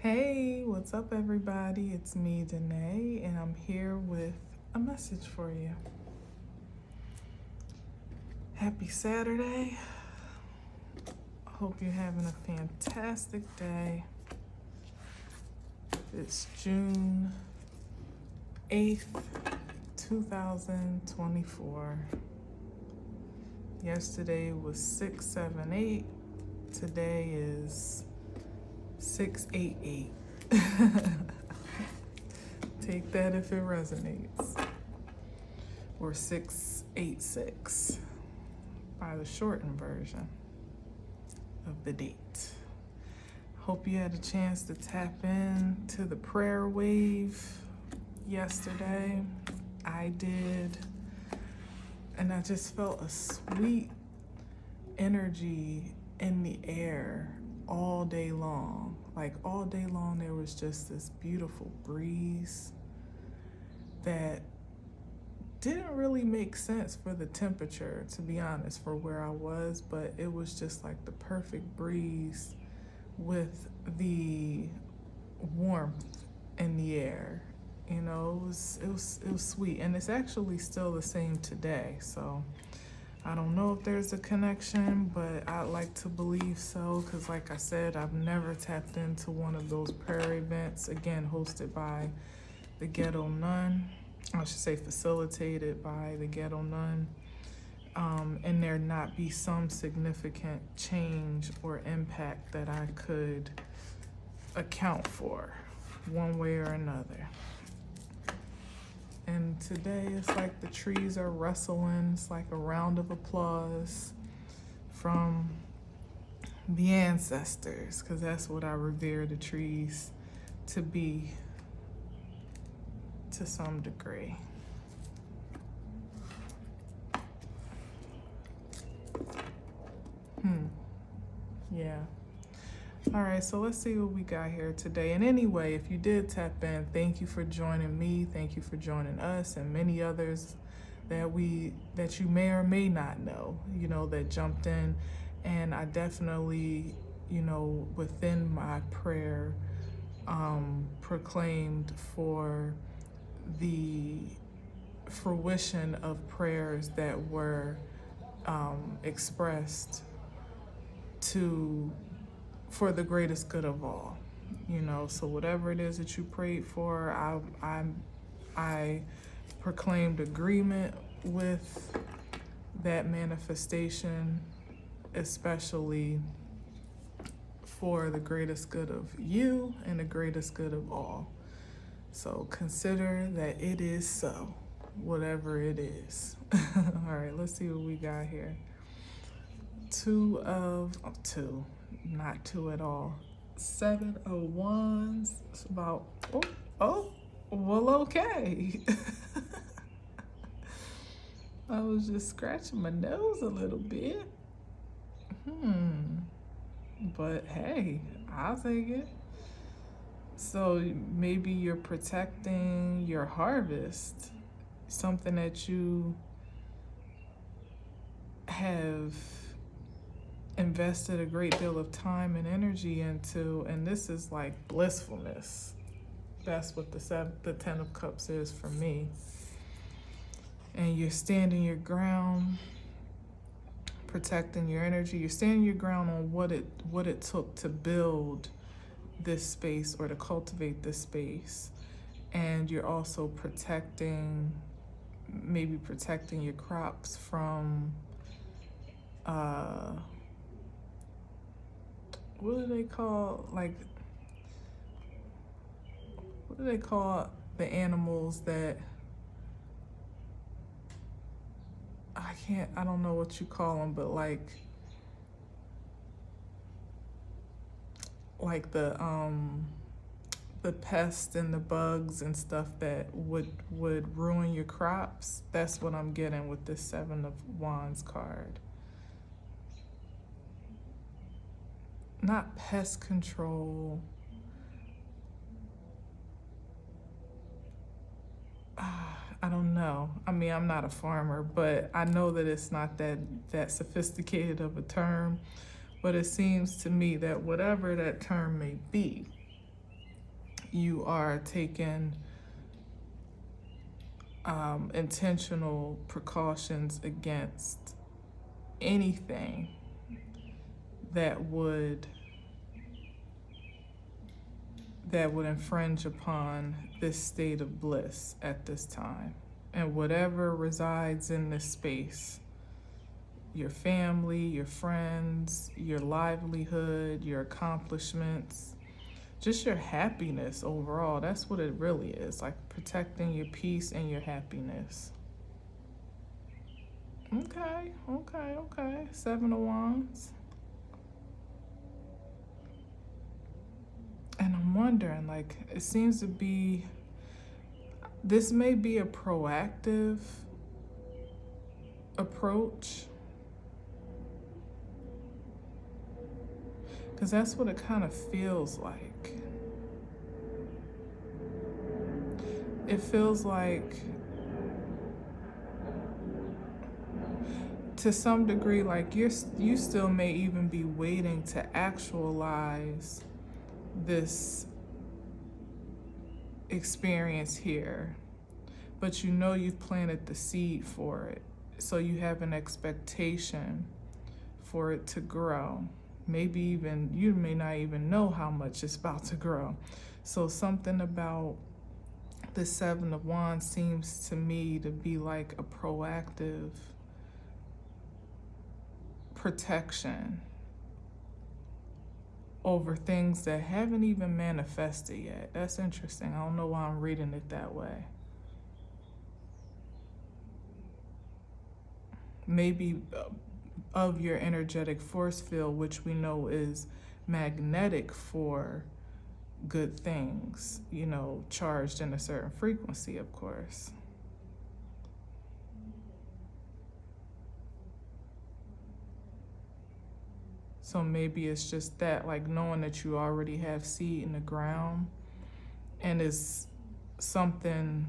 Hey, what's up, everybody? It's me, Danae, and I'm here with a message for you. Happy Saturday. Hope you're having a fantastic day. It's June 8th, 2024. Yesterday was 678. Today is 688. Take that if it resonates. Or 686 by the shortened version of the date. Hope you had a chance to tap in to the prayer wave yesterday. I did. And I just felt a sweet energy in the air all day long. Like all day long, there was just this beautiful breeze that didn't really make sense for the temperature, to be honest, for where I was, but it was just like the perfect breeze with the warmth in the air. You know, it was sweet, and it's actually still the same today. So I don't know if there's a connection, but I like to believe so, because like I said, I've never tapped into one of those prayer events, again, hosted by the Ghetto Nun. I should say facilitated by the Ghetto Nun, and there not be some significant change or impact that I could account for one way or another. And today it's like the trees are rustling. It's like a round of applause from the ancestors, because that's what I revere the trees to be to some degree. Yeah. All right, so let's see what we got here today. And anyway, if you did tap in, thank you for joining me. Thank you for joining us and many others that you may or may not know, that jumped in. And I definitely, within my prayer, proclaimed for the fruition of prayers that were expressed for the greatest good of all, so whatever it is that you prayed for, I proclaimed agreement with that manifestation, especially for the greatest good of you and the greatest good of all. So consider that it is so, whatever it is. All right, let's see what we got here. Not two at all. 7 of Wands. It's about, well, okay. I was just scratching my nose a little bit. But hey, I'll take it. So maybe you're protecting your harvest, something that you have invested a great deal of time and energy into, and this is like blissfulness. That's what the 10 of Cups is for me. And you're standing your ground, protecting your energy. You're standing your ground on what it took to build this space or to cultivate this space. And you're also protecting your crops from what do they call the animals that I don't know what you call them, but like the pests and the bugs and stuff that would ruin your crops. That's what I'm getting with this 7 of Wands card. Not pest control. I don't know. I mean, I'm not a farmer, but I know that it's not that sophisticated of a term. But it seems to me that whatever that term may be, you are taking intentional precautions against anything that would infringe upon this state of bliss at this time. And whatever resides in this space, your family, your friends, your livelihood, your accomplishments, just your happiness overall, that's what it really is, like protecting your peace and your happiness. Okay. Seven of Wands. And I'm wondering, like, it seems to be, this may be a proactive approach, because that's what it kind of feels like. It feels like, to some degree, like you still may even be waiting to actualize this experience here, but you know you've planted the seed for it, so you have an expectation for it to grow. Maybe even, you may not even know how much it's about to grow. So something about the Seven of Wands seems to me to be like a proactive protection over things that haven't even manifested yet. That's interesting. I don't know why I'm reading it that way. Maybe of your energetic force field, which we know is magnetic for good things, you know, charged in a certain frequency, of course. So maybe it's just that, like knowing that you already have seed in the ground, and it's something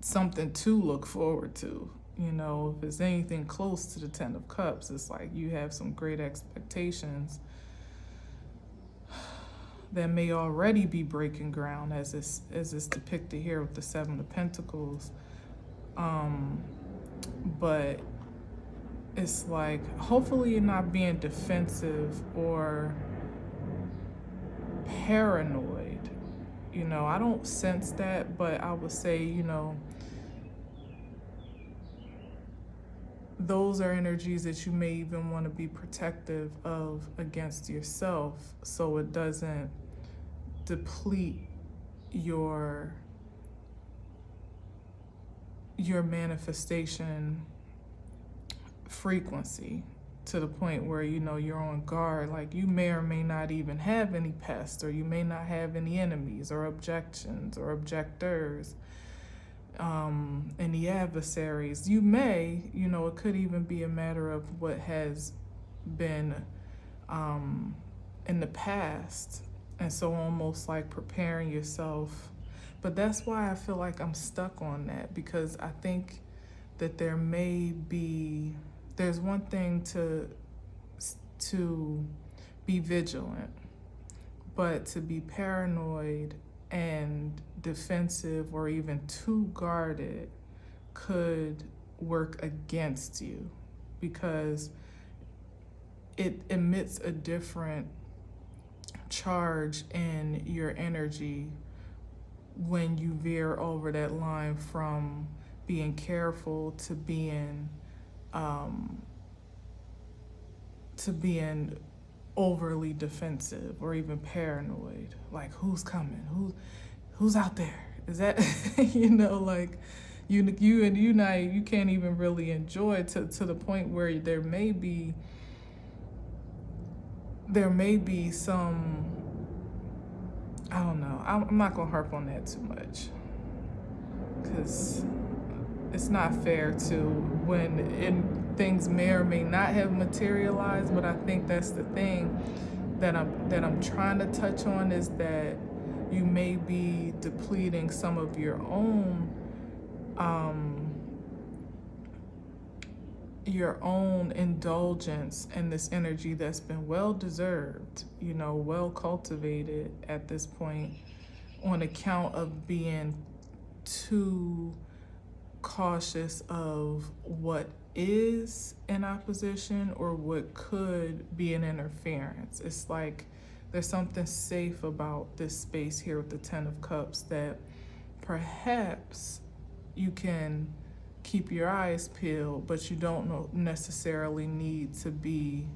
to look forward to. You know, if it's anything close to the Ten of Cups, it's like you have some great expectations that may already be breaking ground, as is depicted here with the Seven of Pentacles. But it's like, hopefully you're not being defensive or paranoid. You know, I don't sense that, but I would say, you know, those are energies that you may even want to be protective of against yourself, so it doesn't deplete your manifestation frequency to the point where, you know, you're on guard. Like, you may or may not even have any pests, or you may not have any enemies or objections or objectors, any adversaries. You may, you know, it could even be a matter of what has been in the past, and so almost like preparing yourself. But that's why I feel like I'm stuck on that, because I think that there's one thing to be vigilant, but to be paranoid and defensive or even too guarded could work against you, because it emits a different charge in your energy when you veer over that line from being careful to being overly defensive or even paranoid. Like, who's coming? Who's out there? Is that you know, like you can't even really enjoy it to the point where there may be some, I don't know. I'm not gonna harp on that too much, because it's not fair to when things may or may not have materialized. But I think that's the thing that I'm trying to touch on, is that you may be depleting some of your own your own indulgence in this energy that's been well deserved, you know, well cultivated at this point, on account of being too cautious of what is in opposition or what could be an interference. It's like there's something safe about this space here with the Ten of Cups that perhaps you can keep your eyes peeled, but you don't necessarily need to be,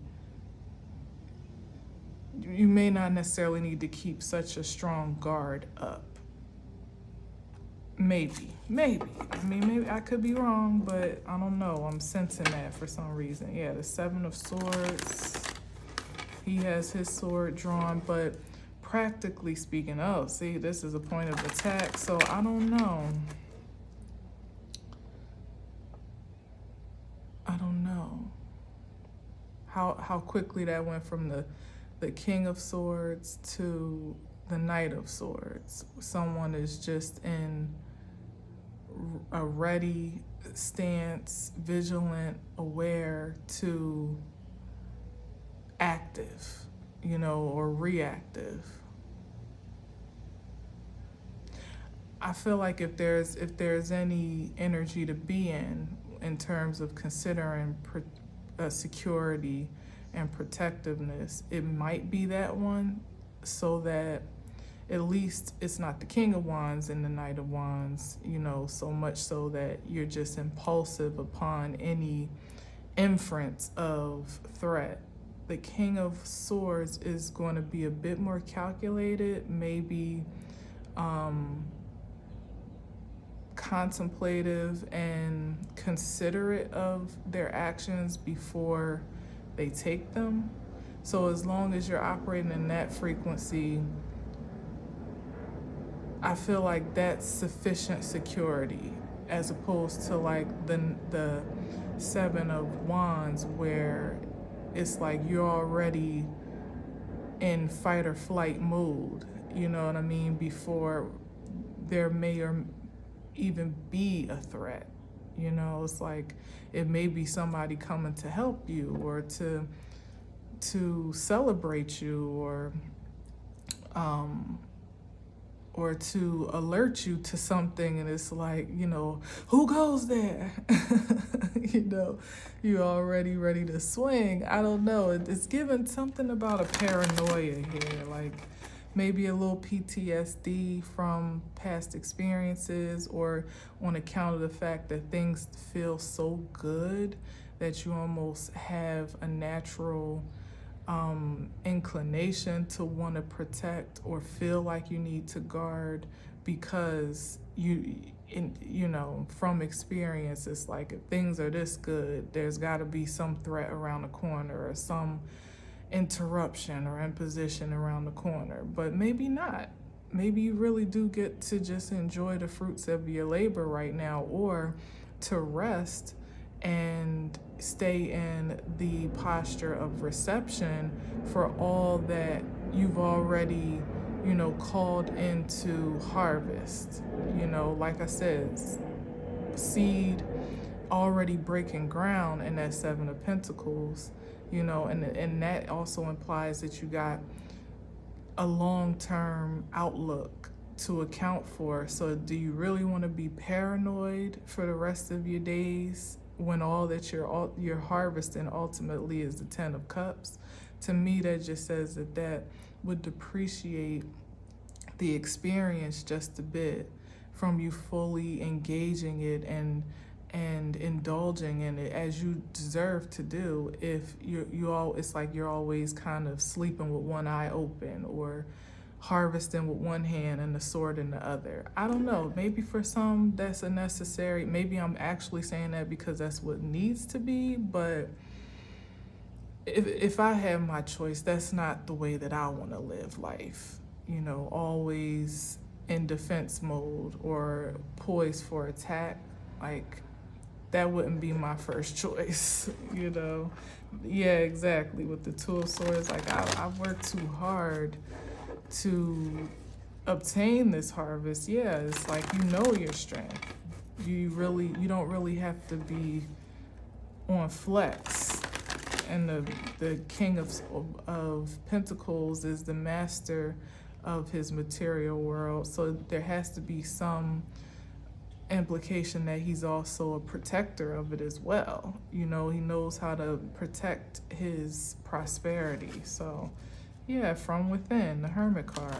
you may not necessarily need to keep such a strong guard up. Maybe. I mean, maybe I could be wrong, but I don't know. I'm sensing that for some reason. Yeah, the Seven of Swords. He has his sword drawn, but practically speaking, oh, see, this is a point of attack, so I don't know. How quickly that went from the King of Swords to the Knight of Swords. Someone is just in a ready stance, vigilant, aware to active, you know, or reactive. I feel like if there's any energy to be in terms of considering security and protectiveness, it might be that one, so that at least it's not the King of Wands and the Knight of Wands, you know, so much so that you're just impulsive upon any inference of threat. The King of Swords is going to be a bit more calculated, maybe contemplative and considerate of their actions before they take them. So as long as you're operating in that frequency, I feel like that's sufficient security, as opposed to like the Seven of Wands, where it's like you're already in fight or flight mode, you know what I mean, before there may or even be a threat. You know, it's like it may be somebody coming to help you or to celebrate you or to alert you to something, and it's like, you know, who goes there? You know, you're already ready to swing. I don't know. It's given something about a paranoia here, like maybe a little PTSD from past experiences, or on account of the fact that things feel so good that you almost have a natural inclination to want to protect or feel like you need to guard, because you know, from experience, it's like if things are this good, there's got to be some threat around the corner or some interruption or imposition around the corner. But maybe not. Maybe you really do get to just enjoy the fruits of your labor right now, or to rest and stay in the posture of reception for all that you've already, you know, called into harvest. You know, like I said, seed already breaking ground in that Seven of Pentacles, you know, and that also implies that you got a long-term outlook to account for. So do you really want to be paranoid for the rest of your days when all that you're harvesting ultimately is the Ten of Cups? To me, that just says that would depreciate the experience just a bit from you fully engaging it and indulging in it as you deserve to do. If it's like you're always kind of sleeping with one eye open, or harvesting with one hand and the sword in the other. I don't know, maybe for some that's a necessary, maybe I'm actually saying that because that's what needs to be, but if I have my choice, that's not the way that I want to live life. You know, always in defense mode or poised for attack. Like, that wouldn't be my first choice, you know? Yeah, exactly. With the Two of Swords, like I've worked too hard to obtain this harvest. Yeah, it's like, you know, your strength. You don't really have to be on flex. And the King of Pentacles is the master of his material world. So there has to be some implication that he's also a protector of it as well. You know, he knows how to protect his prosperity. So yeah, from within, the Hermit card.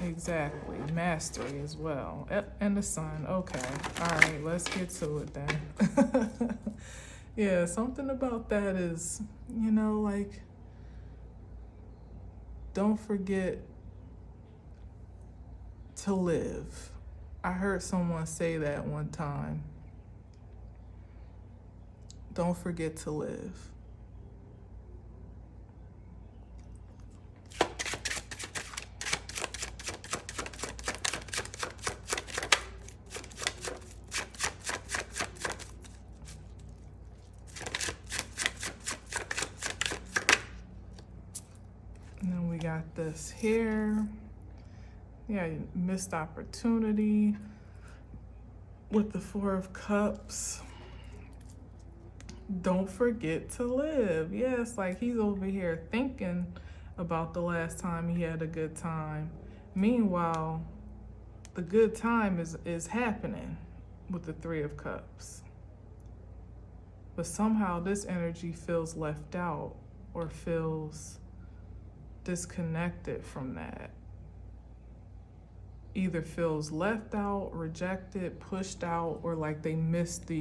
Exactly, mastery as well. And the Sun. Okay, all right, let's get to it then. Yeah, something about that is, you know, like, don't forget to live. I heard someone say that one time. Don't forget to live. And then we got this here. Yeah, missed opportunity with the Four of Cups. Don't forget to live. Yeah, it's like he's over here thinking about the last time he had a good time. Meanwhile, the good time is happening with the Three of Cups. But somehow this energy feels left out or feels disconnected from that. Either feels left out, rejected, pushed out, or like they missed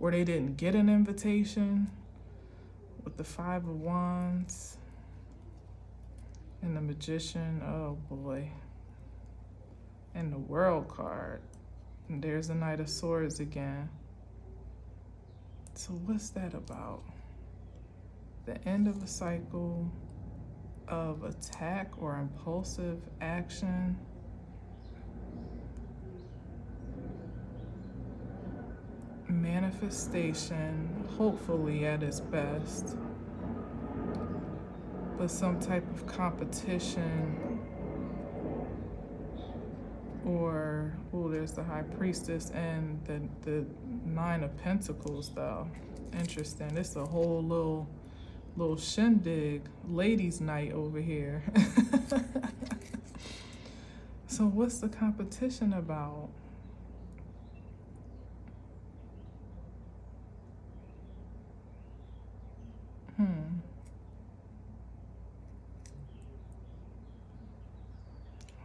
or they didn't get an invitation with the Five of Wands and the Magician. Oh boy. And the World card. And there's the Knight of Swords again. So what's that about? The end of a cycle of attack or impulsive action. Manifestation, hopefully at its best, but some type of competition, or there's the High Priestess and the Nine of Pentacles though. Interesting. It's a whole little shindig, ladies' night over here. So what's the competition about?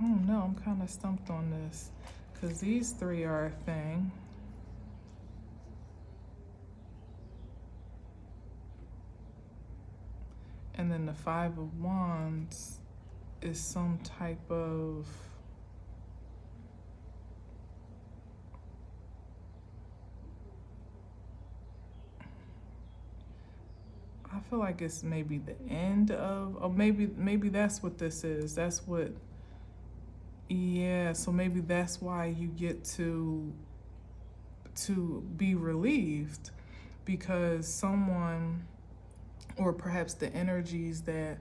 Oh no, I'm kind of stumped on this because these three are a thing. And then the Five of Wands is some type of I feel like it's maybe the end of, or maybe that's what this is. That's what, yeah, so maybe that's why you get to be relieved, because someone, or perhaps the energies that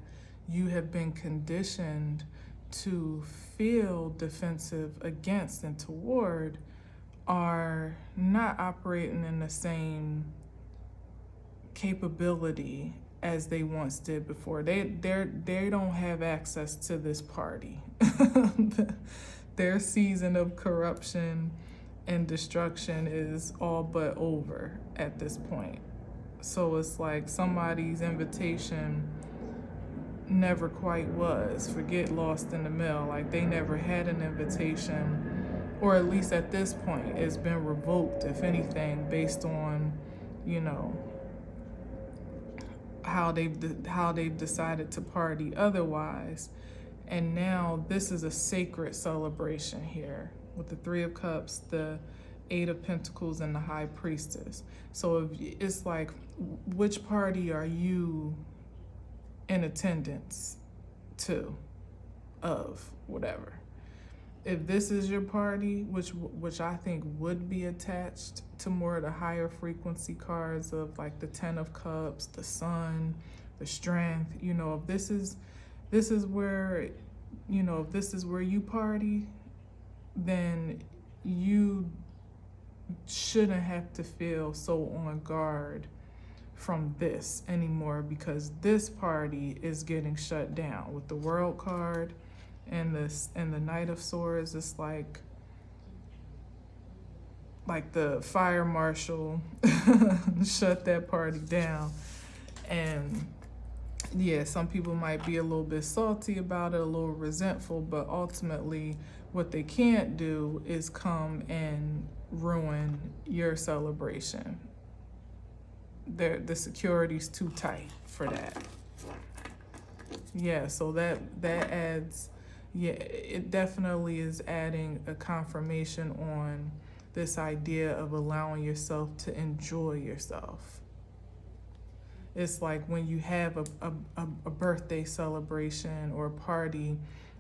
you have been conditioned to feel defensive against and toward are not operating in the same capability as they once did before. They don't have access to this party. Their season of corruption and destruction is all but over at this point. So it's like somebody's invitation never quite was. Forget lost in the mail. Like they never had an invitation, or at least at this point it's been revoked, if anything, based on, you know, how they've decided to party otherwise. And now this is a sacred celebration here with the Three of Cups, the Eight of Pentacles, and the High Priestess. So if it's like, which party are you in attendance to, of, whatever? If this is your party, which I think would be attached to more of the higher frequency cards of like the Ten of Cups, the Sun, the Strength, you know, if this is where, you know, if this is where you party, then you shouldn't have to feel so on guard from this anymore, because this party is getting shut down with the World card and the Knight of Swords. It's like the fire marshal shut that party down. And yeah, some people might be a little bit salty about it, a little resentful, but ultimately what they can't do is come and ruin your celebration. The security's too tight for that. Yeah, so that adds, yeah, it definitely is adding a confirmation on this idea of allowing yourself to enjoy yourself. It's like when you have a birthday celebration or a party,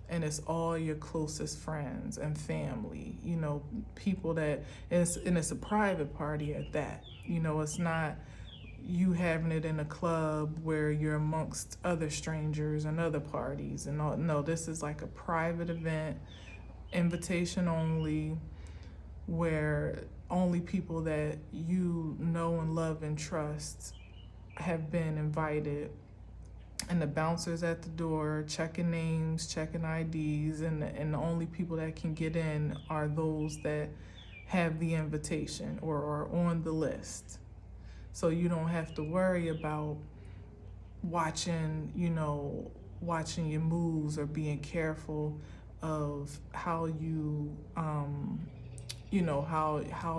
and it's all your closest friends and family, you know, people that, and it's a private party at that. You know, it's not you having it in a club where you're amongst other strangers and other parties and all. No, this is like a private event, invitation only, where only people that you know and love and trust have been invited, and the bouncers at the door checking names, checking IDs, and the only people that can get in are those that have the invitation or are on the list. So you don't have to worry about watching your moves or being careful of how you how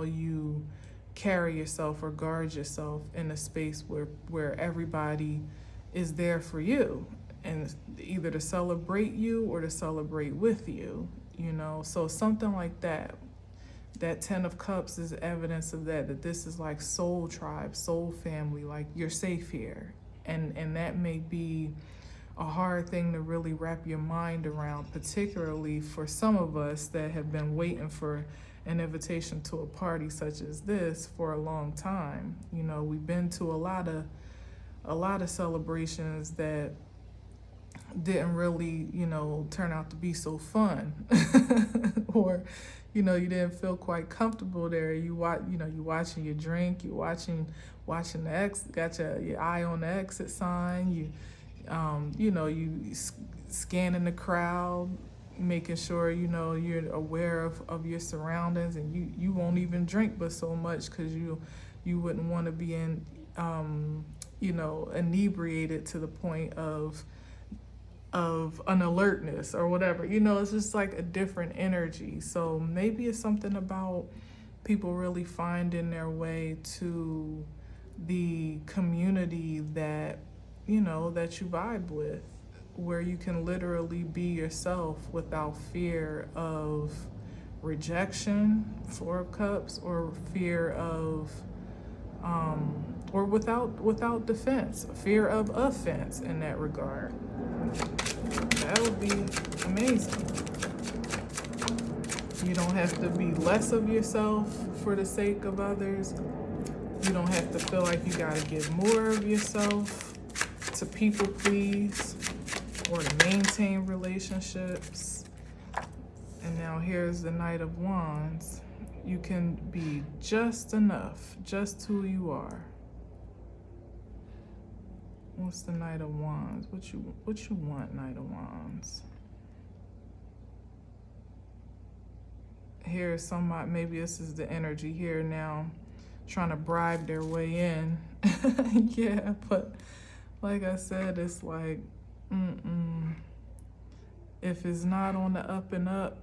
you carry yourself or guard yourself in a space where everybody is there for you, and either to celebrate you or to celebrate with you, you know. So something like that. That 10 of Cups is evidence of that this is like soul tribe, soul family, like you're safe here. And that may be a hard thing to really wrap your mind around, particularly for some of us that have been waiting for an invitation to a party such as this for a long time. You know, we've been to a lot of celebrations that didn't really, turn out to be so fun. Or, you didn't feel quite comfortable there. You watching your drink, you watching the exit, got your eye on the exit sign, you scanning the crowd, making sure, you're aware of your surroundings, and you won't even drink but so much because you wouldn't want to be inebriated to the point of an alertness or whatever. It's just like a different energy. So maybe it's something about people really finding their way to the community that you vibe with, where you can literally be yourself without fear of rejection, 4 of Cups, or fear of or without defense, fear of offense in that regard. That would be amazing. You don't have to be less of yourself for the sake of others. You don't have to feel like you gotta give more of yourself to people please or to maintain relationships. And now here's the Knight of Wands. You can be just enough, just who you are. What's the Knight of Wands? What you want, Knight of Wands? Here's somebody, maybe this is the energy here now, trying to bribe their way in. Yeah, but like I said, it's like, if it's not on the up and up,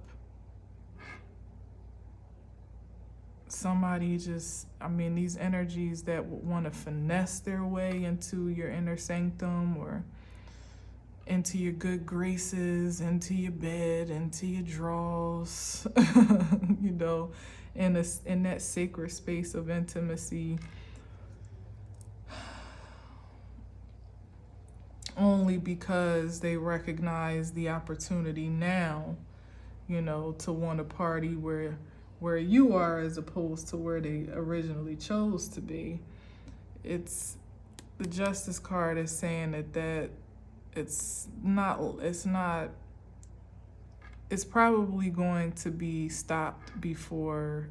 somebody these energies that want to finesse their way into your inner sanctum or into your good graces, into your bed, into your drawers, in that sacred space of intimacy, only because they recognize the opportunity now, to want to party where you are as opposed to where they originally chose to be. It's the Justice card is saying that it's probably going to be stopped before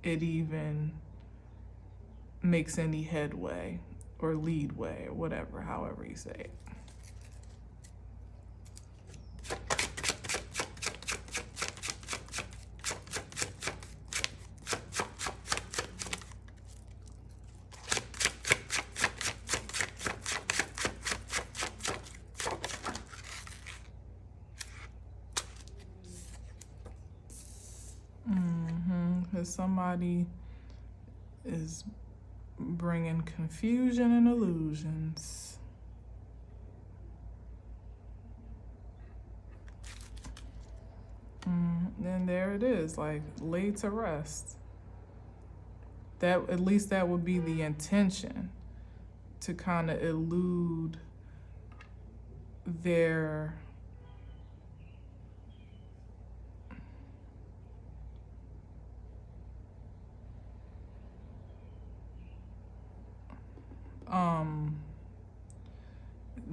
it even makes any headway or leadway or whatever, however you say it. Because somebody is bringing confusion and illusions. Then there it is, like laid to rest. That, at least that would be the intention, to kind of elude their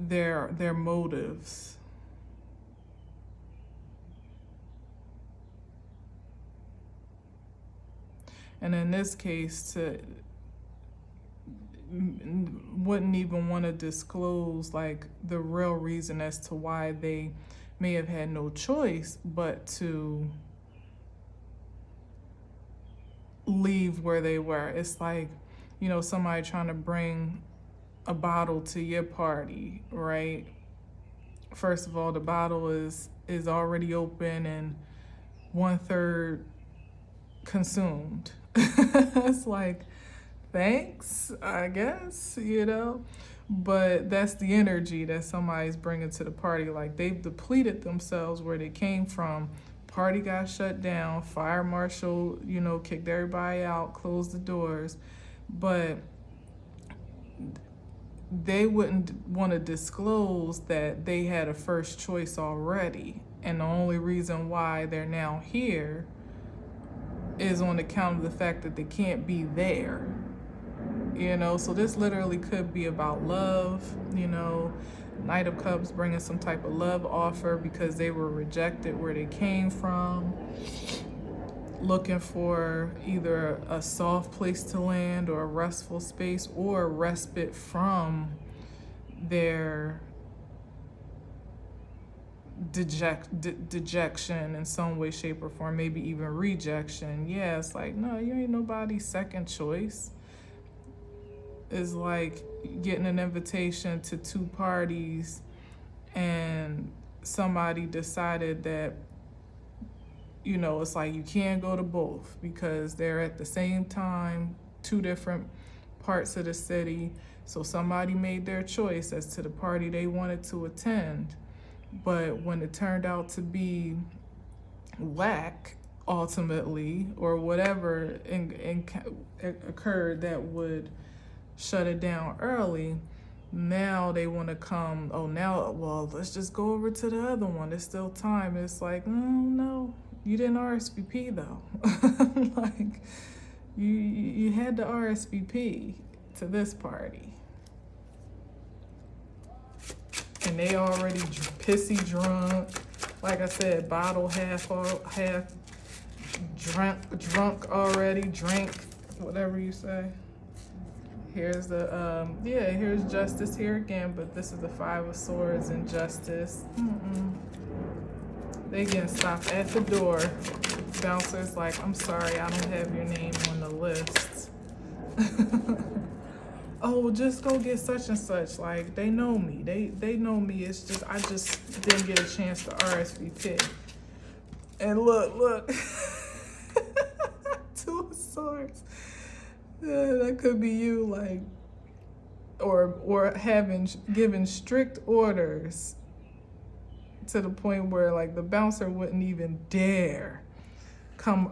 their motives. And in this case, wouldn't even want to disclose like the real reason as to why they may have had no choice but to leave where they were. It's like, you know, somebody trying to bring a bottle to your party, right? First of all, the bottle is already open and 1/3 consumed. It's like, thanks, I guess, you know? But that's the energy that somebody's bringing to the party. Like, they've depleted themselves where they came from. Party got shut down, fire marshal, you know, kicked everybody out, closed the doors. But they wouldn't want to disclose that they had a first choice already. And the only reason why they're now here is on account of the fact that they can't be there. You know, so this literally could be about love, you know, Knight of Cups bringing some type of love offer because they were rejected where they came from, looking for either a soft place to land or a restful space or a respite from their dejection in some way, shape, or form, maybe even rejection. Yeah, it's like, no, you ain't nobody's second choice. It's like getting an invitation to 2 parties and somebody decided that, you know, it's like you can't go to both because they're at the same time, 2 different parts of the city. So somebody made their choice as to the party they wanted to attend. But when it turned out to be whack, ultimately, or whatever occurred that would shut it down early, now they want to come, oh, now, well, let's just go over to the other one. There's still time. It's like, no, you didn't RSVP though. Like, you had to RSVP to this party. And they already pissy drunk. Like I said, bottle half drunk already, drink, whatever you say. Here's the, here's justice here again, but this is the 5 of Swords and justice. They getting stopped at the door. Bouncer's like, I'm sorry, I don't have your name on the list. Oh, just go get such and such. Like, they know me. They know me. It's just, I just didn't get a chance to RSVP. And look. 2 of Swords. That could be you, like, or given strict orders to the point where, like, the bouncer wouldn't even dare come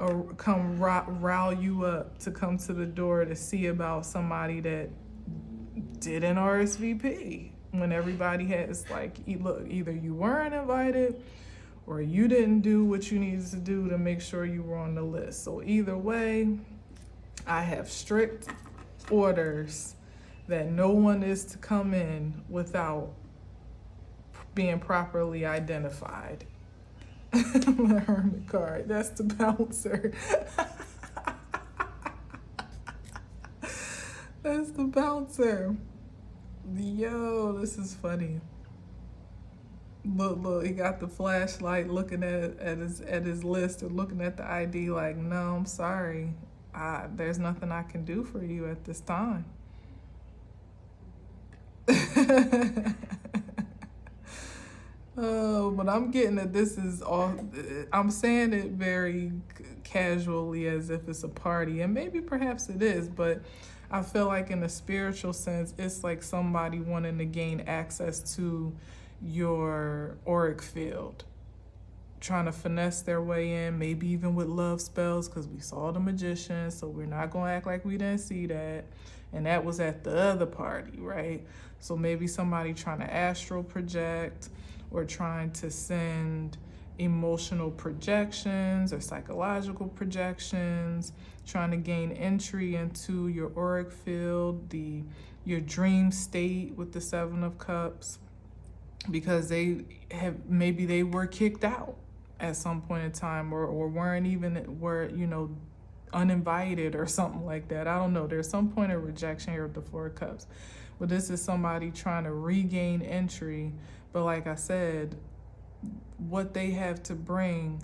rile you up to come to the door to see about somebody that didn't RSVP. When everybody has, like, look, either you weren't invited or you didn't do what you needed to do to make sure you were on the list. So either way, I have strict orders that no one is to come in without being properly identified. The Hermit card, that's the bouncer. That's the bouncer. Yo, this is funny. Look, he got the flashlight looking at his list or looking at the ID like, no, I'm sorry. There's nothing I can do for you at this time. Oh, but I'm getting that this is all, I'm saying it very casually as if it's a party, and maybe perhaps it is, but I feel like in a spiritual sense, it's like somebody wanting to gain access to your auric field, trying to finesse their way in, maybe even with love spells, because we saw the magician, so we're not going to act like we didn't see that. And that was at the other party, right? So maybe somebody trying to astral project or trying to send emotional projections or psychological projections, trying to gain entry into your auric field, your dream state with the Seven of Cups, because maybe they were kicked out at some point in time, or were uninvited or something like that. I don't know. There's some point of rejection here with the Four of Cups. But this is somebody trying to regain entry. But like I said, what they have to bring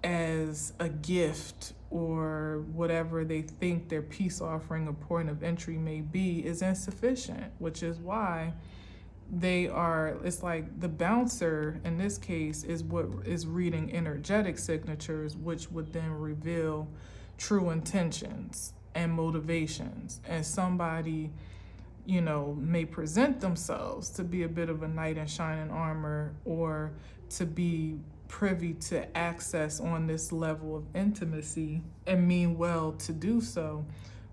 as a gift or whatever they think their peace offering or point of entry may be is insufficient, which is why it's like the bouncer in this case is what is reading energetic signatures, which would then reveal true intentions and motivations. And somebody, may present themselves to be a bit of a knight in shining armor or to be privy to access on this level of intimacy and mean well to do so,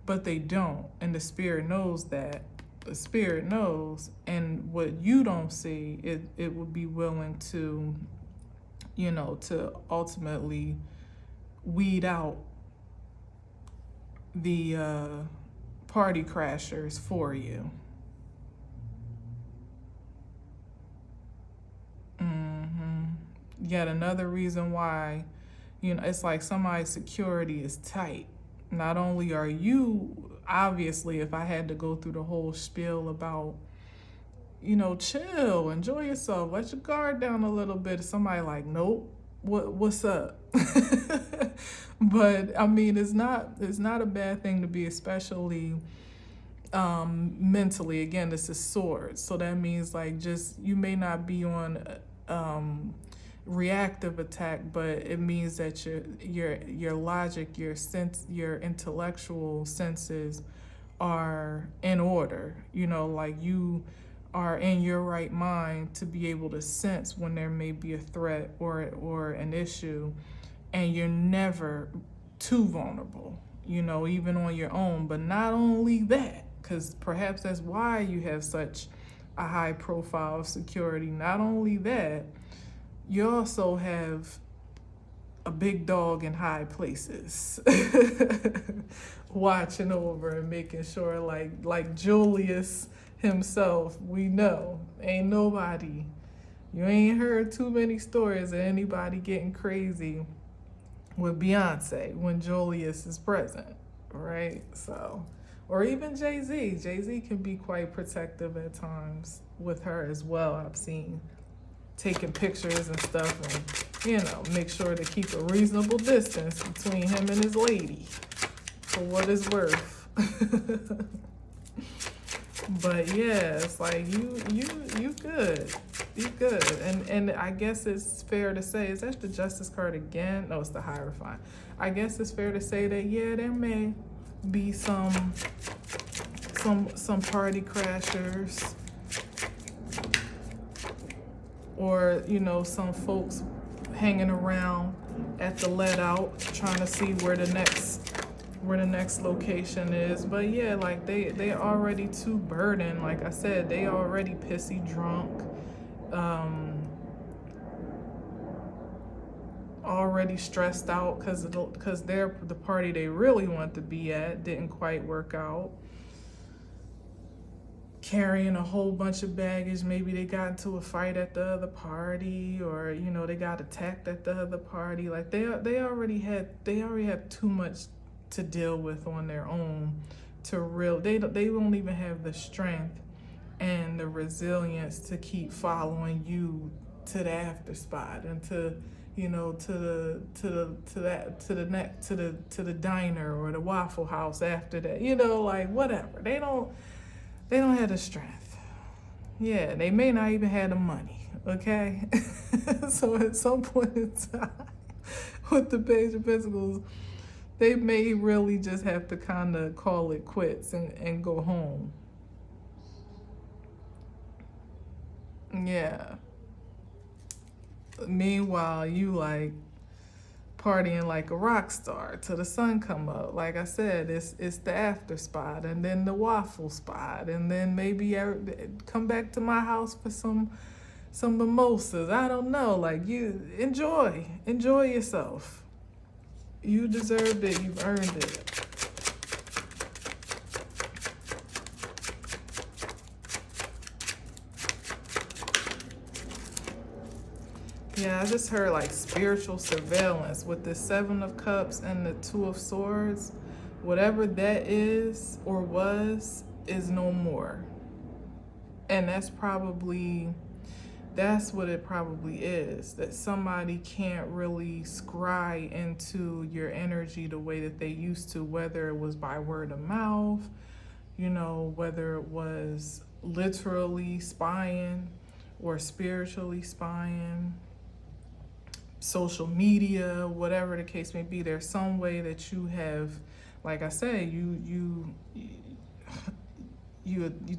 but they don't. And the spirit knows that. The spirit knows, and what you don't see, it would be willing to, to ultimately weed out the party crashers for you. Yet another reason why, it's like somebody's security is tight. Not only are you, obviously, if I had to go through the whole spiel about, chill, enjoy yourself, let your guard down a little bit, somebody like, nope, what's up? But I mean, it's not a bad thing to be, especially mentally. Again, this is swords, so that means like you may not be on reactive attack, but it means that your logic, your intellectual senses are in order. Like you are in your right mind to be able to sense when there may be a threat or an issue, and you're never too vulnerable, even on your own. But not only that, because perhaps that's why you have such a high profile of security. Not only that, you also have a big dog in high places watching over and making sure, like Julius himself, we know, ain't nobody, you ain't heard too many stories of anybody getting crazy with Beyonce when Julius is present, right? So, or even Jay-Z. Jay-Z can be quite protective at times with her as well, I've seen. Taking pictures and stuff, and make sure to keep a reasonable distance between him and his lady, for what it's worth. But yeah, it's like you good, and I guess it's fair to say, is that the Justice card again? No, it's the Hierophant. I guess it's fair to say that there may be some party crashers, or some folks hanging around at the let out trying to see where the next location is. But yeah, like they already too burdened. Like I said, they already pissy drunk, already stressed out because the party they really want to be at didn't quite work out. Carrying a whole bunch of baggage. Maybe they got into a fight at the other party, or they got attacked at the other party. Like they already have too much to deal with on their own they won't even have the strength and the resilience to keep following you to the after spot and to to the diner or the Waffle House after that, like whatever. They don't have the strength. Yeah, they may not even have the money, okay? So at some point in time with the Page of Pentacles, they may really just have to kind of call it quits and go home. Yeah. Meanwhile, you like partying like a rock star till the sun come up. Like I said, it's the after spot and then the waffle spot and then maybe come back to my house for some mimosas. I don't know. Like, you enjoy yourself. You deserve it. You've earned it. Yeah, I just heard like spiritual surveillance with the Seven of Cups and the Two of Swords. Whatever that is or was is no more. And that's what it probably is. That somebody can't really scry into your energy the way that they used to, whether it was by word of mouth, whether it was literally spying or spiritually spying, social media, whatever the case may be. There's some way that you have, like I say, you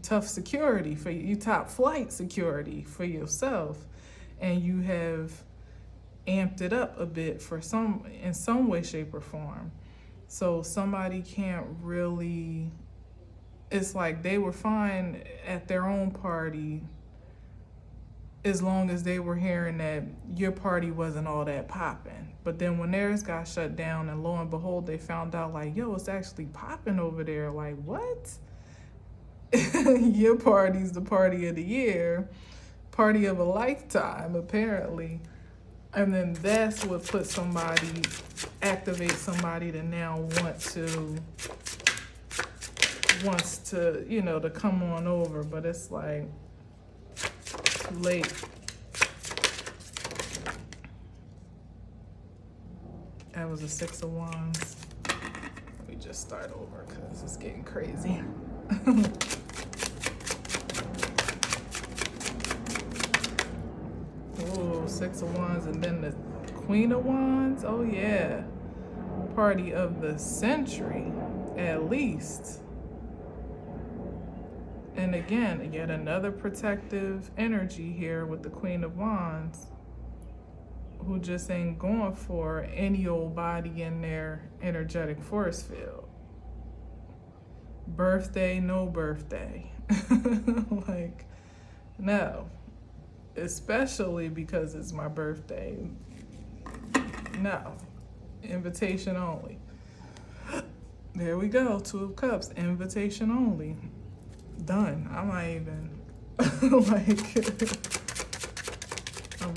tough security for you top flight security for yourself, and you have amped it up a bit in some way, shape, or form. So somebody can't really. It's like they were fine at their own party as long as they were hearing that your party wasn't all that popping. But then when theirs got shut down, and lo and behold, they found out like, yo, it's actually popping over there. Like, what? Your party's the party of the year, party of a lifetime, apparently. And then that's what activates somebody to now wants to, to come on over. But it's like, too late. That was a Six of Wands. Let me just start over because it's getting crazy. Oh, Six of Wands and then the Queen of Wands. Oh yeah. Party of the century, at least. And again, yet another protective energy here with the Queen of Wands, who just ain't going for any old body in their energetic force field. Birthday, no birthday. Like, no. Especially because it's my birthday. No. Invitation only. There we go. Two of Cups. Invitation only. Done. I'm not even I'm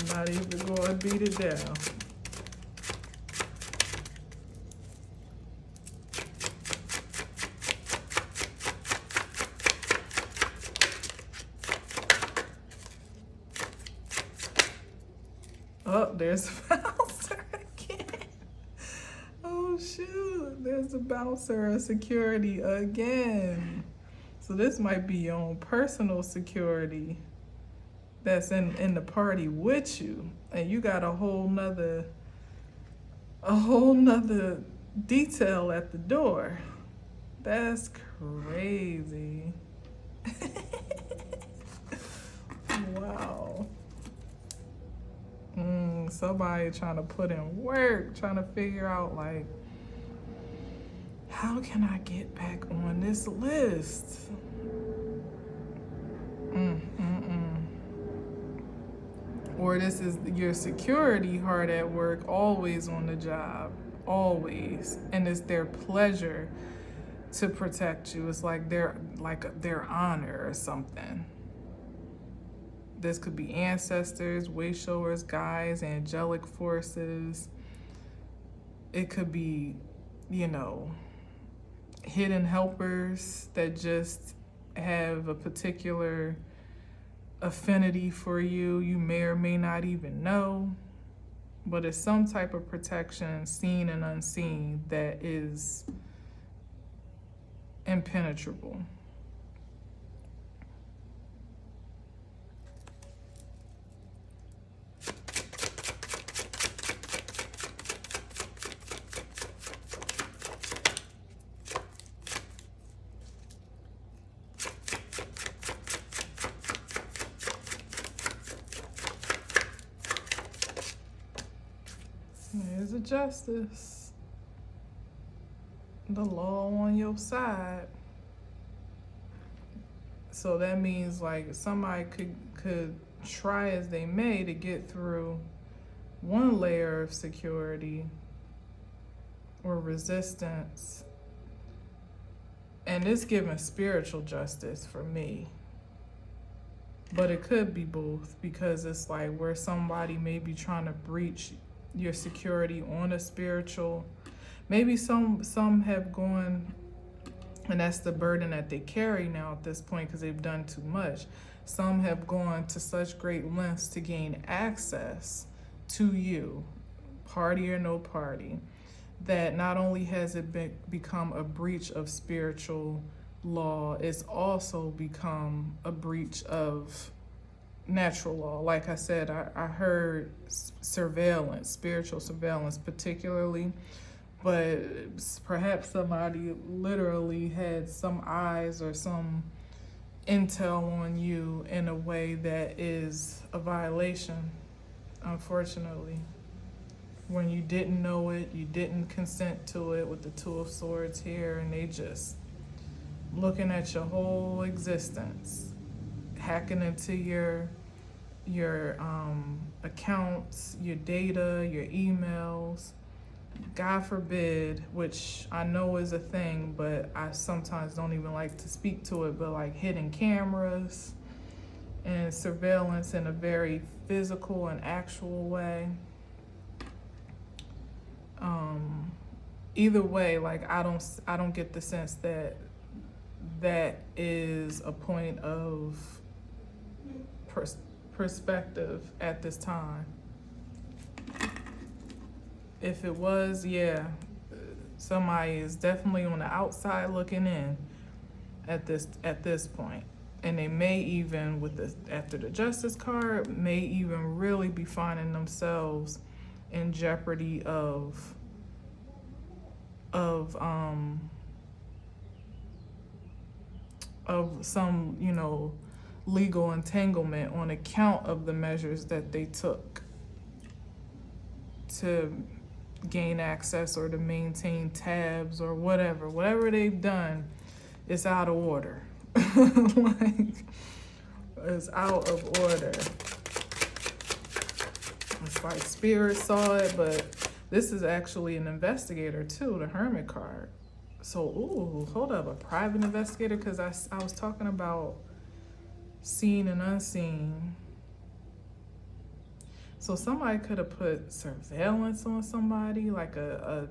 not even going to beat it down. Oh, there's a bouncer again. Oh shoot, there's a bouncer, a security again. So this might be your own personal security that's in the party with you, and you got a whole nother detail at the door. That's crazy. Wow. Somebody trying to put in work, trying to figure out like, how can I get back on this list? Or this is your security hard at work, always on the job, always. And it's their pleasure to protect you. It's like their honor or something. This could be ancestors, way showers, guides, angelic forces. It could be, hidden helpers that just have a particular affinity for you. You may or may not even know, but it's some type of protection, seen and unseen, that is impenetrable. There's a justice. The law on your side. So that means like somebody could try as they may to get through one layer of security or resistance. And it's giving spiritual justice for me. But it could be both, because it's like where somebody may be trying to breach your security on a spiritual. Maybe some have gone, and that's the burden that they carry now at this point because they've done too much. Some have gone to such great lengths to gain access to you, party or no party, that not only has it become a breach of spiritual law, it's also become a breach of natural law. Like I said, I heard surveillance, spiritual surveillance particularly, but perhaps somebody literally had some eyes or some intel on you in a way that is a violation, unfortunately. When you didn't know it, you didn't consent to it, with the Two of Swords here, and they just looking at your whole existence, hacking into your accounts, your data, your emails. God forbid, which I know is a thing, but I sometimes don't even like to speak to it, but like hidden cameras and surveillance in a very physical and actual way. Either way, like I don't get the sense that is a point of perspective at this time. If it was, yeah, somebody is definitely on the outside looking in at this point. And they may even, after the Justice card, may even really be finding themselves in jeopardy of some, legal entanglement on account of the measures that they took to gain access or to maintain tabs or whatever they've done is out of order. Like, it's out of order. It's like Spirit saw it, but this is actually an investigator too, the Hermit card. So, ooh, hold up, a private investigator, because I was talking about seen and unseen. So somebody could have put surveillance on somebody, like a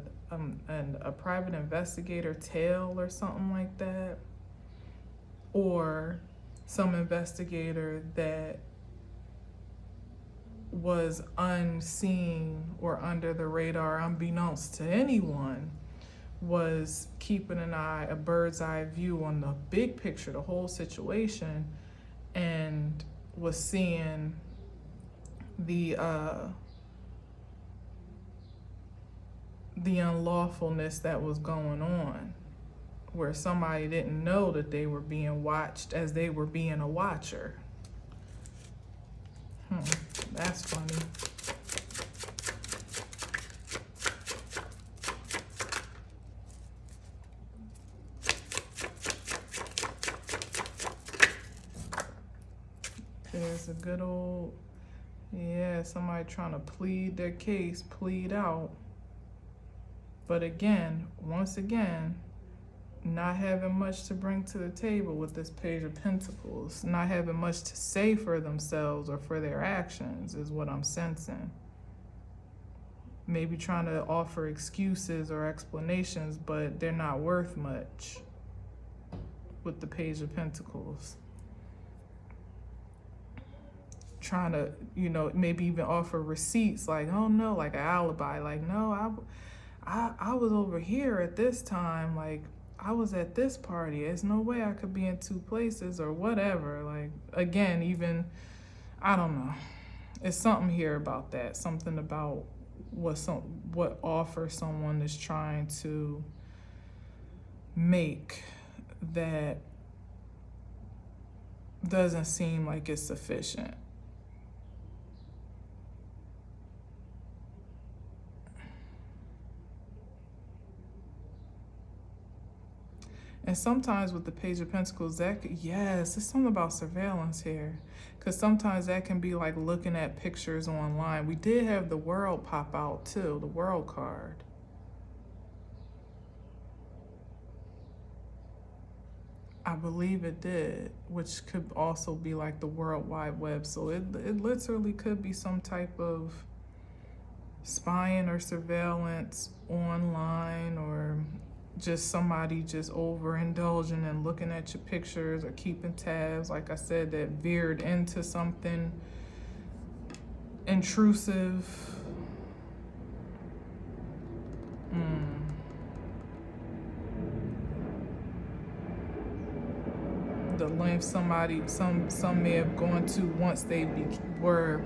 private investigator tail or something like that, or some investigator that was unseen or under the radar, unbeknownst to anyone, was keeping an eye, a bird's eye view on the big picture, the whole situation, and was seeing the unlawfulness that was going on, where somebody didn't know that they were being watched as they were being a watcher. That's funny. There's a good old, somebody trying to plead their case, plead out. But again, once again, not having much to bring to the table with this Page of Pentacles, not having much to say for themselves or for their actions is what I'm sensing. maybe trying to offer excuses or explanations, but they're not worth much with the Page of Pentacles. Trying to, you know, maybe even offer receipts, like, oh no, like an alibi, like, no, I was over here at this time, like I was at this party, there's no way I could be in two places or whatever. Like, again, even, I don't know, it's something here about that, something about what offer someone is trying to make that doesn't seem like it's sufficient. And sometimes with the Page of Pentacles, yes, there's something about surveillance here. Because sometimes that can be like looking at pictures online. We did have the World pop out too, the World card. I believe it did, which could also be like the World Wide Web. So it literally could be some type of spying or surveillance online, or just somebody just overindulging and looking at your pictures or keeping tabs, like I said, that veered into something intrusive. The length some may have gone to once they were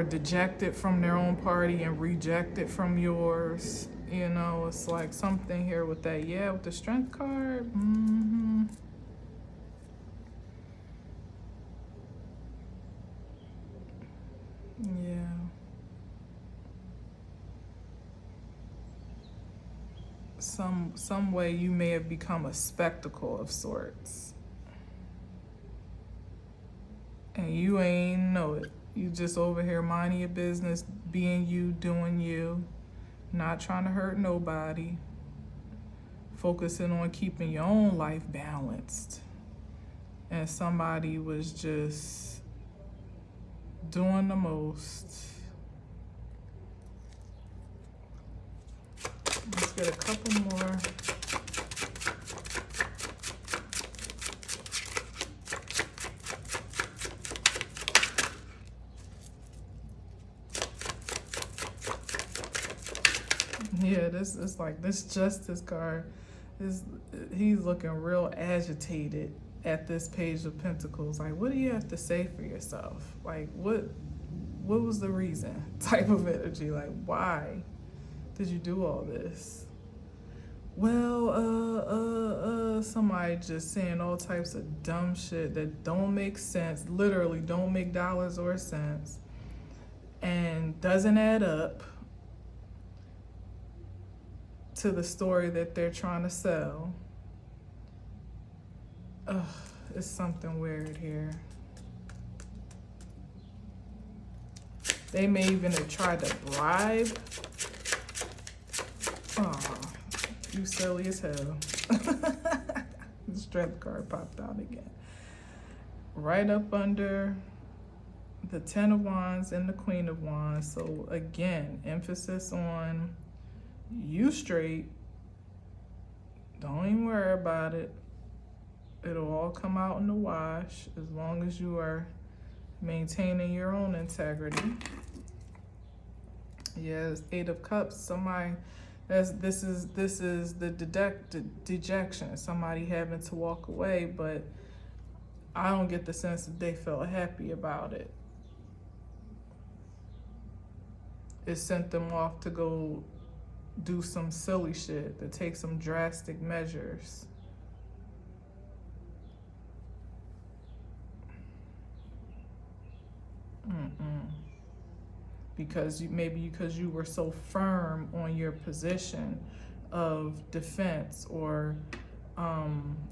dejected from their own party and rejected from yours. You know, it's like something here with that. Yeah, with the Strength card. Yeah. Some way you may have become a spectacle of sorts. And you ain't know it. You just over here minding your business, being you, doing you. Not trying to hurt nobody, focusing on keeping your own life balanced. And somebody was just doing the most. Let's get a couple more. Yeah, this is like this Justice card. He's looking real agitated at this Page of Pentacles. Like, what do you have to say for yourself? Like, what was the reason? Type of energy. Like, why did you do all this? Well, somebody just saying all types of dumb shit that don't make sense, literally don't make dollars or cents, and doesn't add up to the story that they're trying to sell. Ugh, it's something weird here. They may even have tried to bribe. Oh, you silly as hell. The Strength card popped out again. Right up under the Ten of Wands and the Queen of Wands. So again, emphasis on you straight. Don't even worry about it. It'll all come out in the wash as long as you are maintaining your own integrity. Yes, Eight of Cups. Somebody, this is the dejection. Somebody having to walk away, but I don't get the sense that they felt happy about it. It sent them off to go do some silly shit, to take some drastic measures. Because you were so firm on your position of defense or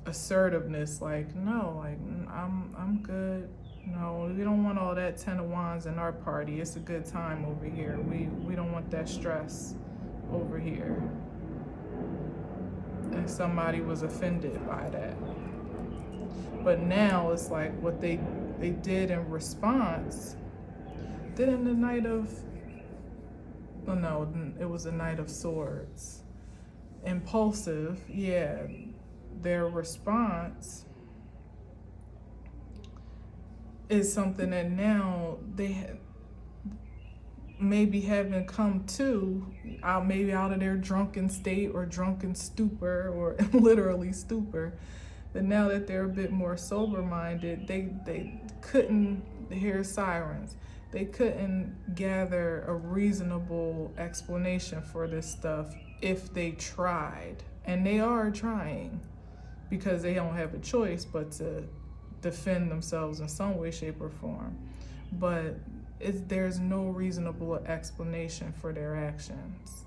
assertiveness, like, no, like, I'm good. No, we don't want all that Ten of Wands in our party. It's a good time over here. We don't want that stress over here. And somebody was offended by that. But now it's like what they did in response. Then in the Knight of Oh no, it was a Knight of Swords. Impulsive, yeah. Their response is something that now they maybe haven't come to, maybe out of their drunken state or drunken stupor or literally stupor. But now that they're a bit more sober-minded, they couldn't hear sirens. They couldn't gather a reasonable explanation for this stuff if they tried. And they are trying because they don't have a choice but to defend themselves in some way, shape, or form. But there's no reasonable explanation for their actions.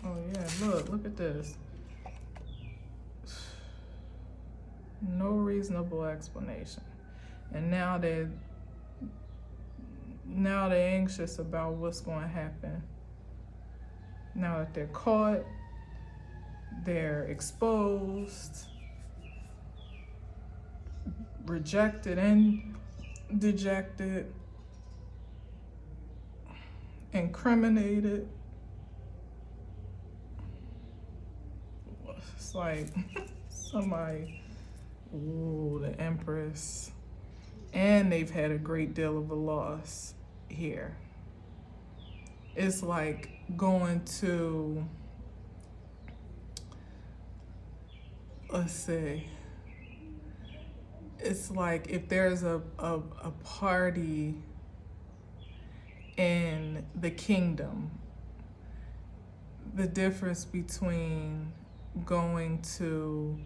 Oh yeah, look at this. No reasonable explanation. And now they're anxious about what's going to happen. Now that they're caught, they're exposed, rejected and dejected, incriminated. It's like somebody, ooh, the Empress. And they've had a great deal of a loss here. It's like going to, let's see, it's like if there's a party in the kingdom, the difference between going to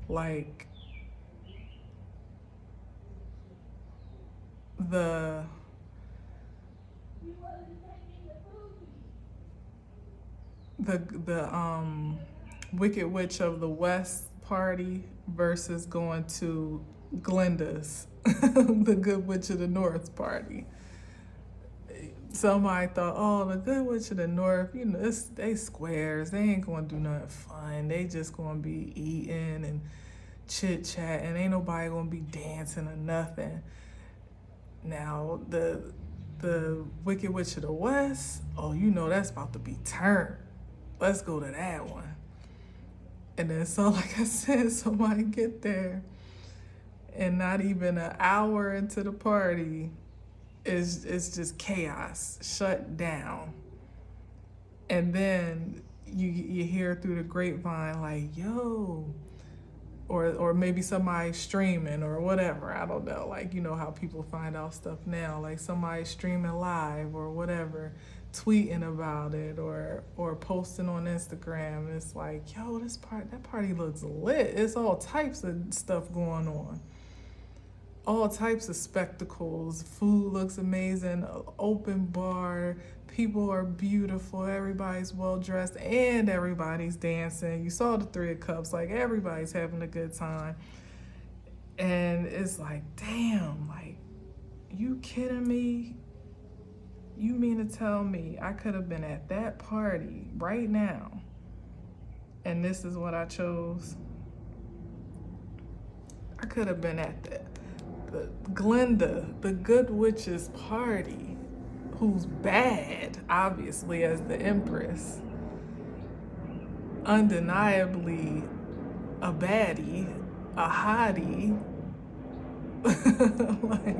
like the Wicked Witch of the West party versus going to Glinda's, the Good Witch of the North party. Somebody thought, oh, the Good Witch of the North, you know, they squares. They ain't gonna do nothing fun. They just gonna be eating and chit-chatting. Ain't nobody gonna be dancing or nothing. Now, the Wicked Witch of the West, oh, you know that's about to be turned. Let's go to that one. And then, so like I said, somebody get there, and not even an hour into the party, it's just chaos, shut down. And then you hear through the grapevine like, yo, or maybe somebody streaming or whatever, I don't know, like, you know how people find out stuff now, like somebody streaming live or whatever, tweeting about it or posting on Instagram. It's like, yo, that party looks lit. It's all types of stuff going on. All types of spectacles. Food looks amazing. Open bar. People are beautiful. Everybody's well dressed and everybody's dancing. You saw the Three of Cups. Like, everybody's having a good time. And it's like, damn, like, you kidding me? You mean to tell me I could have been at that party right now and this is what I chose? I could have been at the Glinda, the Good Witch's party, who's bad, obviously, as the Empress. Undeniably a baddie, a hottie, like,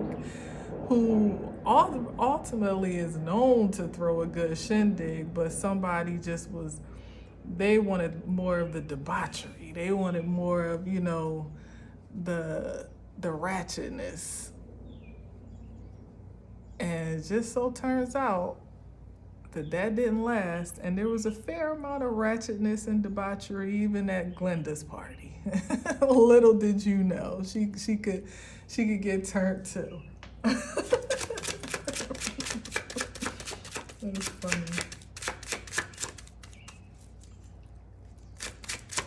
who ultimately is known to throw a good shindig, but somebody just was, they wanted more of the debauchery. They wanted more of, you know, the ratchetness. And it just so turns out that didn't last, and there was a fair amount of ratchetness and debauchery even at Glinda's party. Little did you know, she could get turned too. That is funny.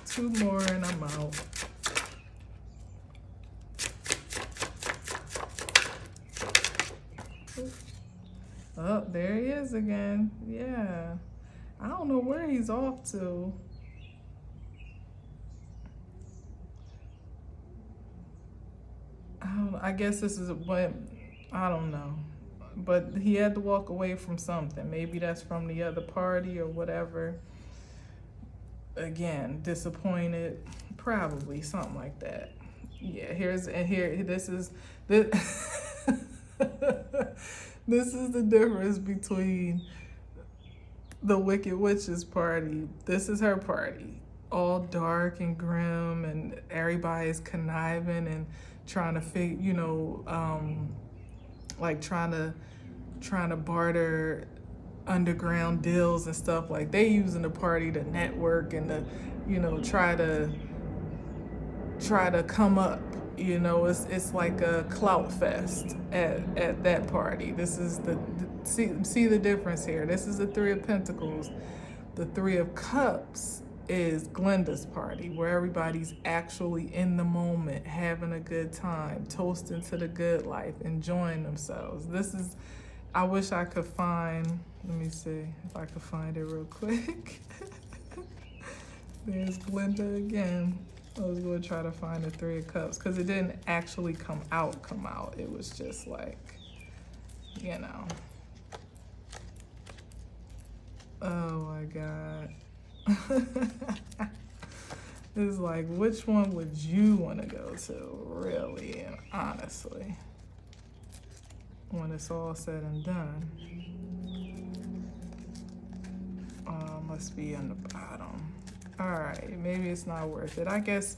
2 more and I'm out. Oh, there he is again. Yeah. I don't know where he's off to. I guess this is what, I don't know. But he had to walk away from something. Maybe that's from the other party or whatever. Again, disappointed, probably something like that. Yeah, this is the this is the difference between the Wicked Witch's party. This is her party, all dark and grim, and everybody's conniving and trying to figure, like trying to barter underground deals and stuff. Like they using the party to network and to, try to come up. It's like a clout fest at that party. This is see the difference here. This is the Three of Pentacles. The Three of Cups is Glenda's party, where everybody's actually in the moment, having a good time, toasting to the good life, enjoying themselves. I wish I could find, let me see if I could find it real quick. There's Glenda again. I was going to try to find the Three of Cups because it didn't actually come out. It was just like, Oh my God. It's like, which one would you want to go to, really and honestly, when it's all said and done? Must be on the bottom. All right, maybe it's not worth it. I guess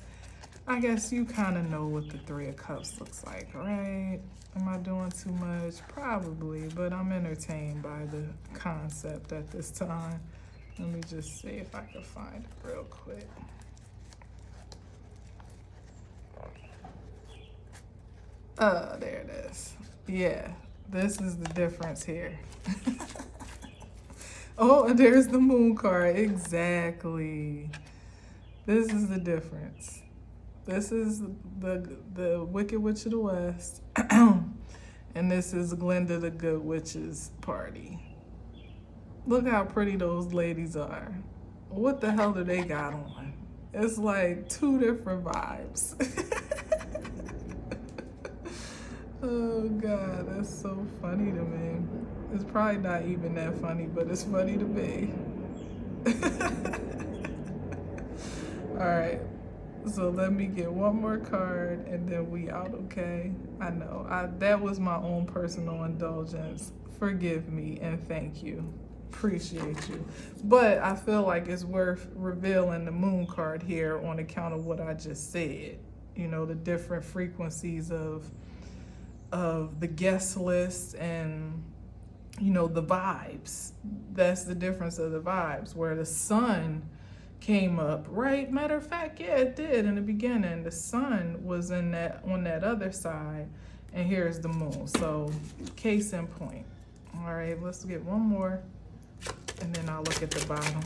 you kind of know what the Three of Cups looks like, right? Am I doing too much? Probably, but I'm entertained by the concept at this time. Let me just see if I can find it real quick. Oh, there it is. Yeah, this is the difference here. Oh, and there's the Moon card. Exactly. This is the difference. This is the Wicked Witch of the West. And this is Glenda the Good Witch's party. Look how pretty those ladies are. What the hell do they got on? It's like two different vibes. Oh God, that's so funny to me. It's probably not even that funny, but it's funny to me. All right, so let me get one more card and then we out, okay? I know, that was my own personal indulgence. Forgive me and thank you. Appreciate you. But I feel like it's worth revealing the Moon card here on account of what I just said. The different frequencies of the guest list and the vibes. That's the difference of the vibes, where the sun came up, right? Matter of fact, yeah, it did in the beginning. The sun was on that other side, and here's the moon. So case in point. All right, let's get one more and then I'll look at the bottom.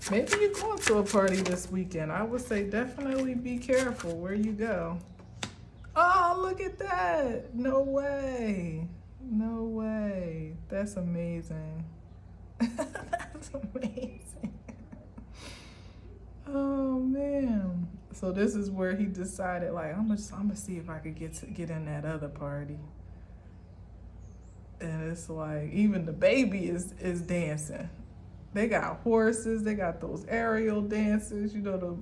Maybe you're going to a party this weekend. I would say definitely be careful where you go. Oh, look at that. No way. No way. That's amazing. That's amazing. Oh, man. So this is where he decided, like, I'm gonna see if I could get in that other party. And it's like, even the baby is dancing. They got horses. They got those aerial dancers, the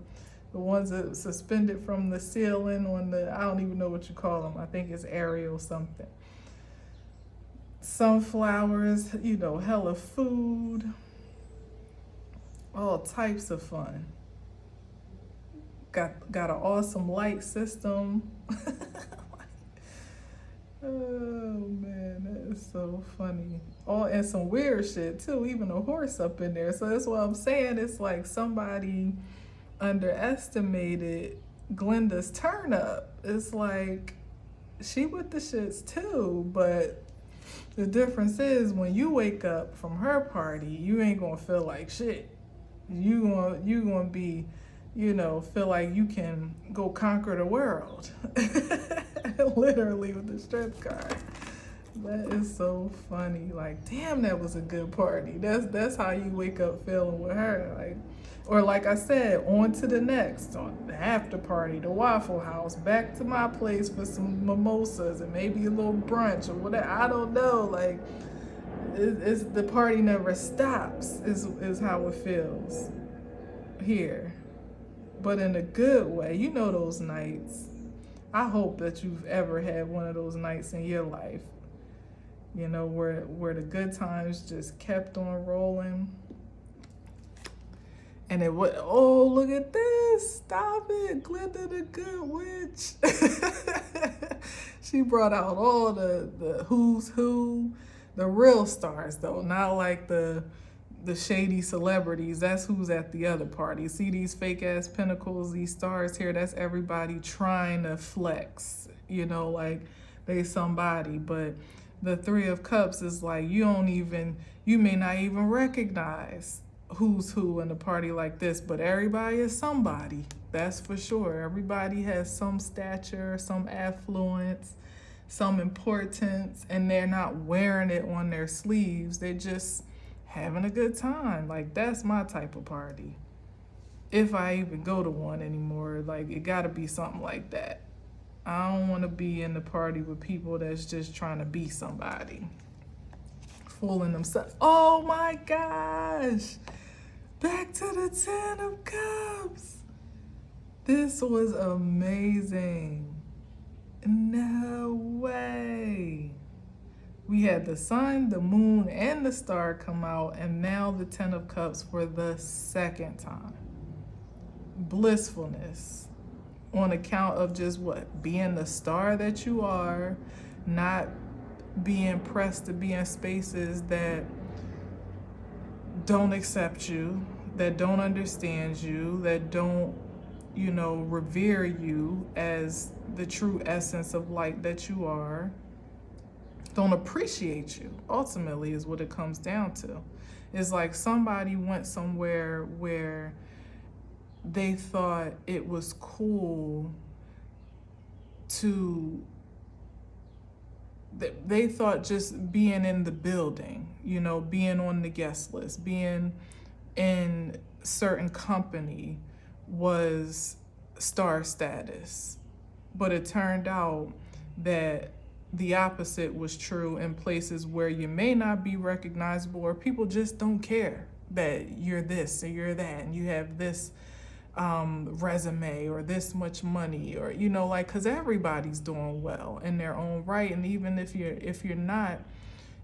ones that suspended from the ceiling on I don't even know what you call them. I think it's aerial something. Sunflowers, hella food. All types of fun. Got an awesome light system. Oh man, that is so funny. Oh, and some weird shit too, even a horse up in there. So that's what I'm saying. It's like somebody underestimated Glenda's turn up. It's like she with the shits too, but the difference is when you wake up from her party, you ain't gonna feel like shit. You gonna be, feel like you can go conquer the world. Literally with the strength card. That is so funny. Like, damn, that was a good party. That's how you wake up feeling with her. Like, or like I said, on to the next, on the after party, the Waffle House, back to my place for some mimosas and maybe a little brunch or whatever. I don't know. Like, it's the party never stops. Is how it feels here, but in a good way. You know those nights. I hope that you've ever had one of those nights in your life. You know, where the good times just kept on rolling. And it would, oh, look at this. Stop it. Glenda the Good Witch. She brought out all the who's who, the real stars, though, not like the shady celebrities. That's who's at the other party. See these fake ass pinnacles, these stars here? That's everybody trying to flex, you know, like they somebody. But the Three of Cups is like, you may not even recognize who's who in a party like this, but everybody is somebody. That's for sure. Everybody has some stature, some affluence, some importance, and they're not wearing it on their sleeves. They're just having a good time. Like, that's my type of party. If I even go to one anymore, like, it gotta be something like that. I don't want to be in the party with people that's just trying to be somebody, fooling themselves. Oh my gosh, back to the Ten of Cups. This was amazing. No way. We had the sun, the moon, and the star come out, and now the Ten of Cups for the second time. Blissfulness. On account of just what? Being the star that you are, not being pressed to be in spaces that don't accept you, that don't understand you, that don't, you know, revere you as the true essence of light that you are, don't appreciate you, ultimately, is what it comes down to. It's like somebody went somewhere where they thought it was cool to, they thought just being in the building, you know, being on the guest list, being in certain company was star status. But it turned out that the opposite was true in places where you may not be recognizable, or people just don't care that you're this or you're that and you have this resume or this much money, or, you know, like, because everybody's doing well in their own right. And even if you're not,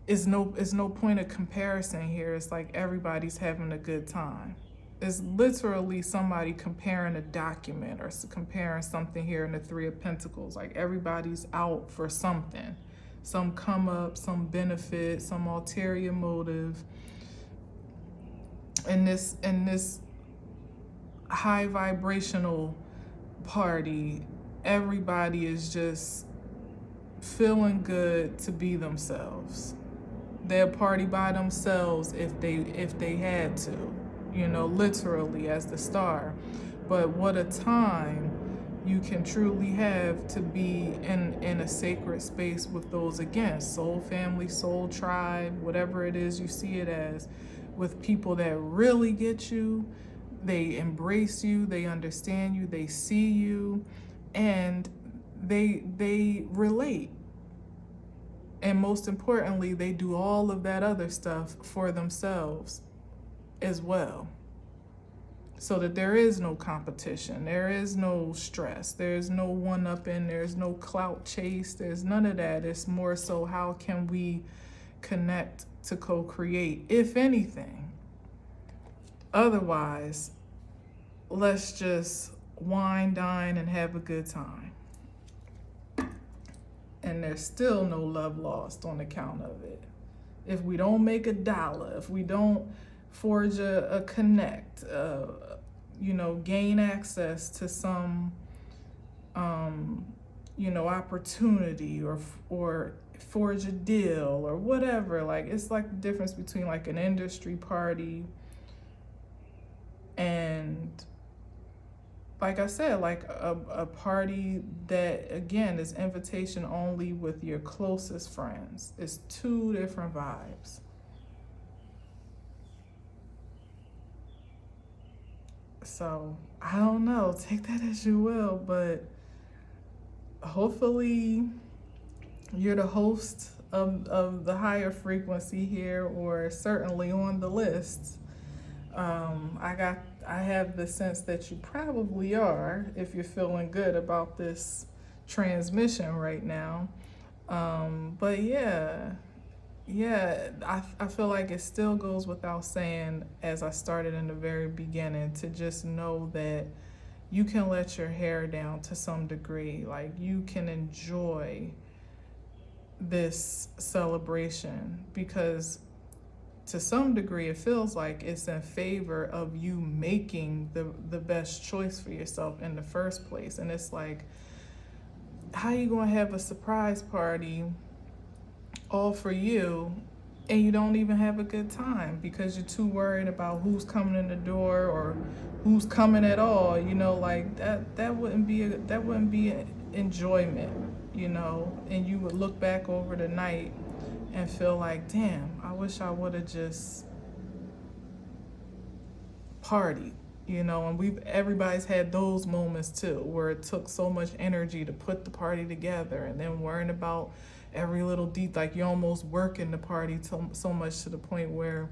it's no point of comparison here. It's like everybody's having a good time. It's literally somebody comparing a document or comparing something here in the Three of Pentacles. Like, everybody's out for something, some come up, some benefit, some ulterior motive. And this high vibrational party, everybody is just feeling good to be themselves. They'll party by themselves if they had to, you know, literally as the star. But what a time you can truly have to be in a sacred space with those, again, soul family, soul tribe, whatever it is you see it as, with people that really get you. They embrace you, they understand you, they see you, and they relate. And most importantly, they do all of that other stuff for themselves as well. So that there is no competition, there is no stress, there's no one-upping, there's no clout chase, there's none of that. It's more so, how can we connect to co-create, if anything? Otherwise, let's just wine, dine, and have a good time. And there's still no love lost on account of it. If we don't make $1, if we don't forge a connect, you know, gain access to some, you know, opportunity, or forge a deal or whatever. Like, it's like the difference between like an industry party and like I said, like a party that, again, is invitation only with your closest friends. It's two different vibes. So I don't know, take that as you will, but hopefully you're the host of the higher frequency here, or certainly on the list. I have the sense that you probably are, if you're feeling good about this transmission right now. But yeah, I feel like it still goes without saying, as I started in the very beginning, to just know that you can let your hair down to some degree. Like, you can enjoy this celebration, because to some degree it feels like it's in favor of you making the best choice for yourself in the first place. And it's like, how you gonna have a surprise party all for you and you don't even have a good time because you're too worried about who's coming in the door or who's coming at all? Like that wouldn't be enjoyment, and you would look back over the night and feel like, damn, I wish I would have just partied, and everybody's had those moments too, where it took so much energy to put the party together, and then worrying about every little detail, like you're almost working the party so much to the point where,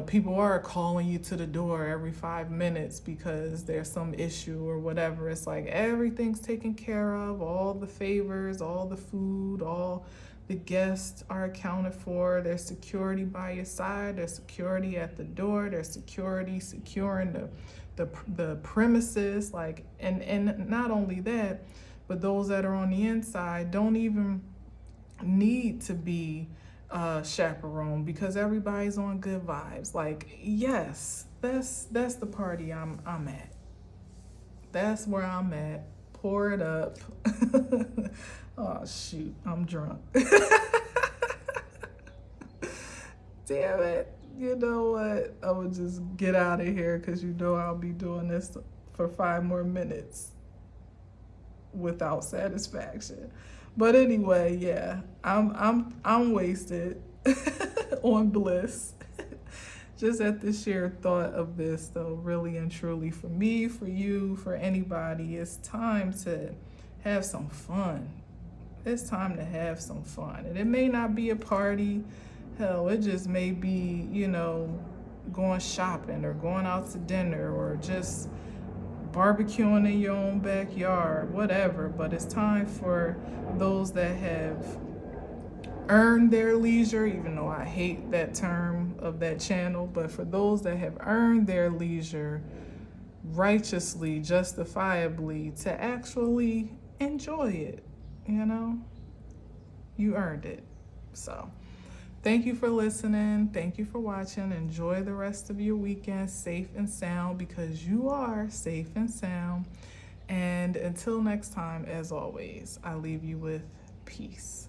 people are calling you to the door every 5 minutes because there's some issue or whatever. It's like everything's taken care of, all the favors, all the food, all the guests are accounted for. There's security by your side. There's security at the door. There's security securing the premises. Like, and not only that, but those that are on the inside don't even need to be chaperone, because everybody's on good vibes. Like, yes, that's the party I'm at. That's where I'm at. Pour it up. Oh shoot, I'm drunk. Damn it. You know what? I would just get out of here, because I'll be doing this for 5 more minutes without satisfaction. But anyway, yeah, I'm wasted on bliss. Just at the sheer thought of this, though, really and truly, for me, for you, for anybody, it's time to have some fun. It's time to have some fun. And it may not be a party. Hell, it just may be, going shopping or going out to dinner or just barbecuing in your own backyard, whatever. But it's time for those that have earned their leisure, even though I hate that term of that channel, but for those that have earned their leisure righteously, justifiably, to actually enjoy it. You earned it. So thank you for listening. Thank you for watching. Enjoy the rest of your weekend safe and sound, because you are safe and sound. And until next time, as always, I leave you with peace.